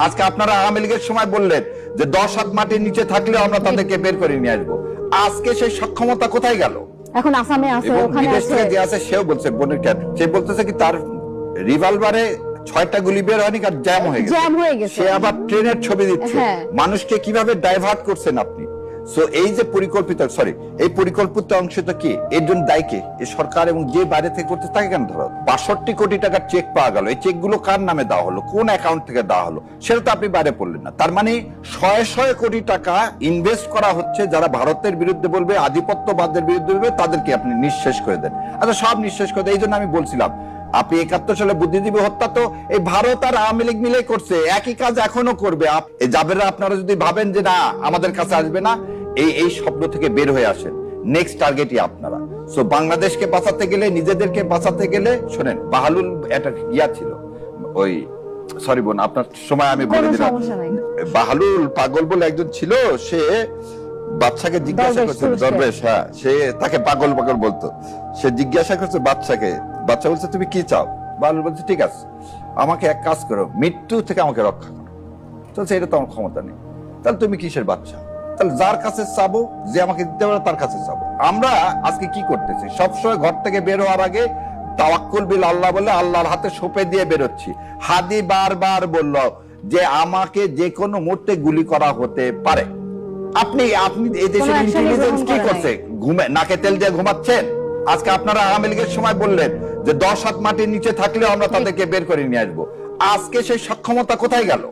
আজকে আপনারা আওয়ামী লীগের সময় বললেন যে 10 হাত মাটির নিচে থাকলে আমরা তাদেরকে বের করে নিয়ে আসবো। আজকে সেই সক্ষমতা কোথায় গেল? এখন আসামে আছে, ওখানে আছে, যে আছে সেও বলছে বোনের কেন সে বলতেছে কি তার রিভলভারে 6টা গুলি বের হয়নি, কারণ জ্যাম হয়ে গেছে। সে আবার ট্রেনের ছবি দিচ্ছে। মানুষকে কিভাবে ডাইভার্ট করছেন আপনি? সো এই যে এই পরিকল্পিত অংশটা কি, এর জন্য দায়ী কে? এই সরকার, এবং যে বাইরে থেকে করতে তাকে কেন ধরা? 62 কোটি টাকার চেক পাওয়া গেল। এই চেক গুলো কার নামে দেওয়া হলো, কোন অ্যাকাউন্ট থেকে দেওয়া হলো, সেটা তো আপনি বাইরে পড়লেন না। তার মানে 100 কোটি টাকা ইনভেস্ট করা হচ্ছে। যারা ভারতের বিরুদ্ধে বলবে, আধিপত্যবাদের বিরুদ্ধে বলবে, তাদেরকে আপনি নিঃশেষ করে দেন। আচ্ছা, সব নিঃশেষ করে দেন। এই জন্য আমি বলছিলাম, আপনি 71 সালে বুদ্ধিজীবী হত্যা তো এই ভারত আর আওয়ামী লীগ মিলে করছে, একই কাজ এখনো করবে। এই জাবেররা আপনারা যদি ভাবেন যে না আমাদের কাছে আসবে না, এই স্বপ্ন থেকে বের হয়ে আসেন। নেক্সট টার্গেটই আপনারা। সো বাংলাদেশকে বাঁচাতে গেলে, নিজেদেরকে বাঁচাতে গেলে, শোনেন, বাহালুল একটা ছিল, ওই সরি বোন আপনার সময় আমি বলে দিলাম, বাহালুল পাগল বলে একজন ছিল। সে বাচ্চাকে জিজ্ঞাসা করছে, দরবেশ, হ্যাঁ, সে তাকে পাগল পাগল বলতো। সে জিজ্ঞাসা করছে বাচ্চাকে, বাচ্চা বলছে তুমি কি চাও? বাহালুল বলছে ঠিক আছে, আমাকে এক কাজ করো, মৃত্যু থেকে আমাকে রক্ষা করো। বলছে এটা তো আমার ক্ষমতা নেই। তাহলে তুমি কিসের বাচ্চা? তাহলে যার কাছে চাবো, যে আমাকে দিতে পারে তার কাছে চাবো। আমরা আজকে কি করতেছি? সবসময় ঘর থেকে বের হওয়ার আগে তাওয়াক্কুল বিল আল্লাহ বলে আল্লাহর হাতে সঁপে দিয়ে বেরোচ্ছি। হাদি বারবার বলল যে আমাকে যে কোনো মুহূর্তে গুলি করা হতে পারে। আপনি এই দেশের ইন্টেলিজেন্স কি করছে? ঘুমে নাকে তেল দিয়ে ঘুমাচ্ছেন? আজকে আপনারা আওয়ামী লীগের সময় বললেন যে 10 হাত মাটির নিচে থাকলেও আমরা তাদেরকে বের করে নিয়ে আসবো। আজকে সেই সক্ষমতা কোথায় গেল?